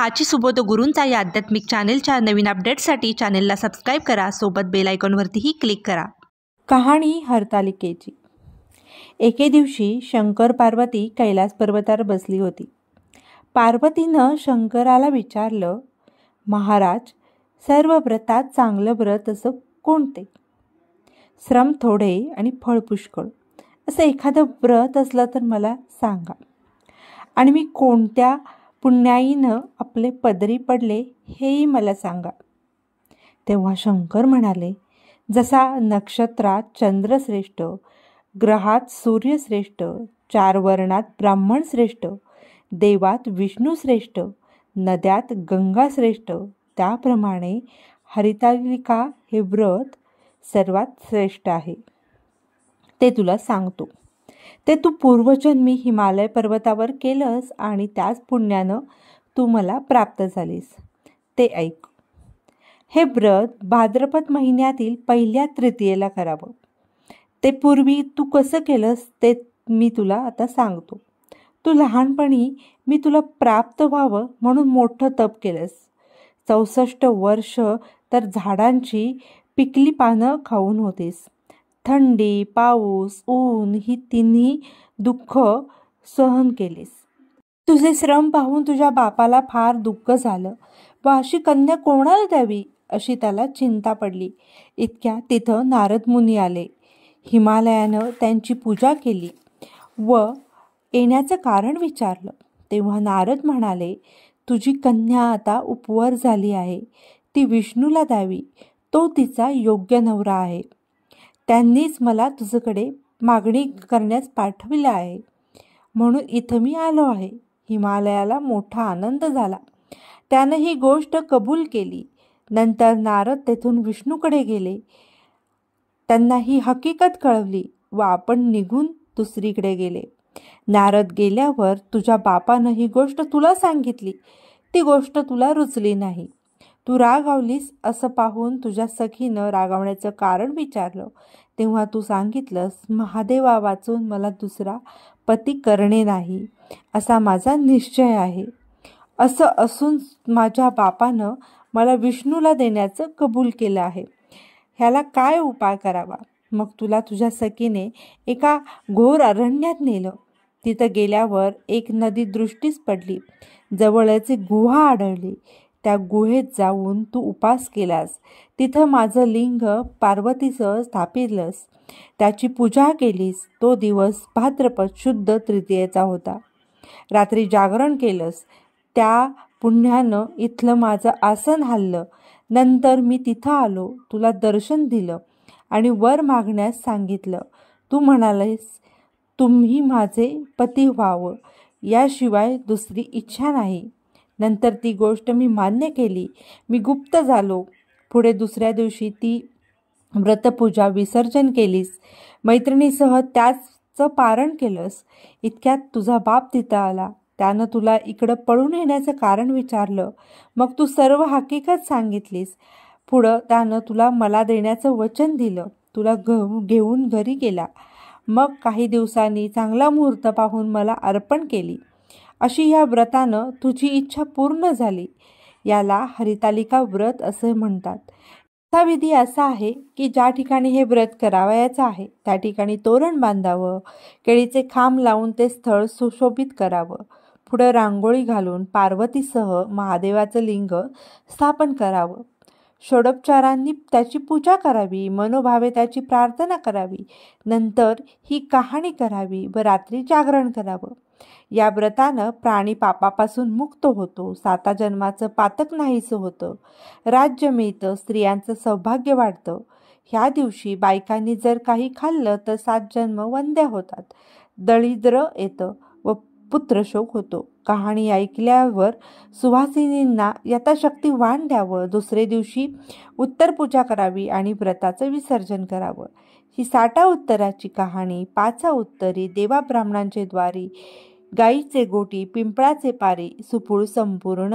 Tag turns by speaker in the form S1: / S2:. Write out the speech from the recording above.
S1: हाची सुबोध गुरूंचा या आध्यात्मिक चॅनेलच्या नवीन अपडेट्ससाठी चॅनेलला सबस्क्राईब करा, सोबत बेल आयकॉनवरतीही क्लिक करा।
S2: कहाणी हरतालिकेची। एके दिवशी शंकर पार्वती कैलास पर्वतावर बसली होती। पार्वतीनं शंकराला विचारलं, महाराज, सर्व व्रतात चांगलं व्रत असं कोणते? श्रम थोडे आणि फळ पुष्कळ असं एखादं व्रत असलं तर मला सांगा, आणि मी कोणत्या पुण्याईनं आपले पदरी पडले हेही मला सांगा। तेव्हा शंकर म्हणाले, जसा नक्षत्रात चंद्र श्रेष्ठ, ग्रहात सूर्य श्रेष्ठ, 4 वर्णात ब्राह्मण श्रेष्ठ, देवात विष्णू श्रेष्ठ, नद्यात गंगा श्रेष्ठ, त्याप्रमाणे हरितालिका हे व्रत सर्वात श्रेष्ठ आहे। ते तुला सांगतो। ते तू पूर्वजन्मी हिमालय पर्वतावर केलंस आणि त्याच पुण्यानं तू मला प्राप्त झालीस। ते ऐक। हे व्रत भाद्रपद महिन्यातील पहिल्या तृतीयेला करावं। ते पूर्वी तू कसं केलंस ते मी तुला आता सांगतो। तू लहानपणी मी तुला प्राप्त व्हावं म्हणून मोठं तप केलंस। 64 वर्ष तर झाडांची पिकली पानं खाऊन होतीस। थंडी, पाऊस, ऊन ही तिन्ही दुःख सहन केलीस। तुझे श्रम पाहून तुझ्या बापाला फार दुःख झालं व अशी कन्या कोणाला द्यावी अशी त्याला चिंता पडली। इतक्या तिथं नारद मुनी आले। हिमालयानं त्यांची पूजा केली व येण्याचं कारण विचारलं। तेव्हा नारद म्हणाले, तुझी कन्या आता उपवर झाली आहे, ती विष्णूला द्यावी, तो तिचा योग्य नवरा आहे। त्यांनीच मला तुझ्याकडे मागणी करण्यास पाठविलं आहे, म्हणून इथं मी आलो आहे। हिमालयाला मोठा आनंद झाला। त्यानं ही गोष्ट कबूल केली। नंतर नारद तेथून विष्णूकडे गेले, त्यांना ही हकीकत कळवली व आपण निघून दुसरीकडे गेले। नारद गेल्यावर तुझ्या बापानं ही गोष्ट तुला सांगितली। ती गोष्ट तुला रुचली नाही, तू रागावलीस। असं पाहून तुझ्या सखीनं रागावण्याचं कारण विचारलं। तेव्हा तू सांगितलंस, महादेवा वाचून मला दुसरा पती करणे नाही असा माझा निश्चय आहे। असं असून माझ्या बापानं मला विष्णूला देण्याचं कबूल केलं आहे। ह्याला काय उपाय करावा? मग तुला तुझ्या सखीने एका घोर अरण्यात नेलं। तिथं गेल्यावर एक नदी दृष्टीस पडली। जवळच एक गुहा आढळली। त्या गुहेत जाऊन तू उपास केलास। तिथं माझं लिंग पार्वतीसह स्थापिलंस, त्याची पूजा केलीस। तो दिवस भाद्रपद शुद्ध तृतीयेचा होता। रात्री जागरण केलंस, त्या पुण्यानं इथलं माझं आसन हललं। नंतर मी तिथं आलो, तुला दर्शन दिलं आणि वर मागण्यास सांगितलं। तू म्हणालेस, तुम्ही माझे पती व्हावं, याशिवाय दुसरी इच्छा नाही। नंतर ती गोष्ट मी मान्य केली। मी गुप्त झालो। पुढे दुसऱ्या दिवशी ती व्रतपूजा विसर्जन केलीस। मैत्रिणीसह त्याचं पारण केलंस। इतक्यात तुझा बाप तिथं आला। त्यानं तुला इकडं पळून येण्याचं कारण विचारलं। मग तू सर्व हकीकत सांगितलीस। पुढं त्यानं तुला मला देण्याचं वचन दिलं। तुला घेऊन घरी गेला। मग काही दिवसांनी चांगला मुहूर्त पाहून मला अर्पण केली। अशी ह्या व्रतानं तुझी इच्छा पूर्ण झाली। याला हरितालिका व्रत असे म्हणतात। त्याचा विधी असा आहे की ज्या ठिकाणी हे व्रत करावयाचं आहे त्या ठिकाणी तोरण बांधावं, केळीचे खांब लावून ते स्थळ सुशोभित करावं, पुढं रांगोळी घालून पार्वतीसह महादेवाचं लिंग स्थापन करावं, षोडोपचारांनी त्याची पूजा करावी, मनोभावे त्याची प्रार्थना करावी, नंतर ही कहाणी करावी व रात्री जागरण करावं। या व्रतानं प्राणी पापापासून मुक्त होतो, 7 जन्माचं पातक नाहीसं होतं, राज्य मिळतं, स्त्रियांचं सौभाग्य वाढतं। ह्या दिवशी बायकांनी जर काही खाल्लं तर 7 जन्म वंध्या होतात, दरिद्र येतं व पुत्रशोक होतो। कहाणी ऐकल्यावर सुवासिनींना यथाशक्ती वाण द्यावं। दुसरे दिवशी उत्तर पूजा करावी आणि व्रताचं विसर्जन करावं। ही 60 उत्तराची कहाणी 5 उत्तरी, देवा ब्राह्मणांचे द्वारी, गाईचे गोटी, पिंपळाचे पारी, सुफूळ संपूर्ण।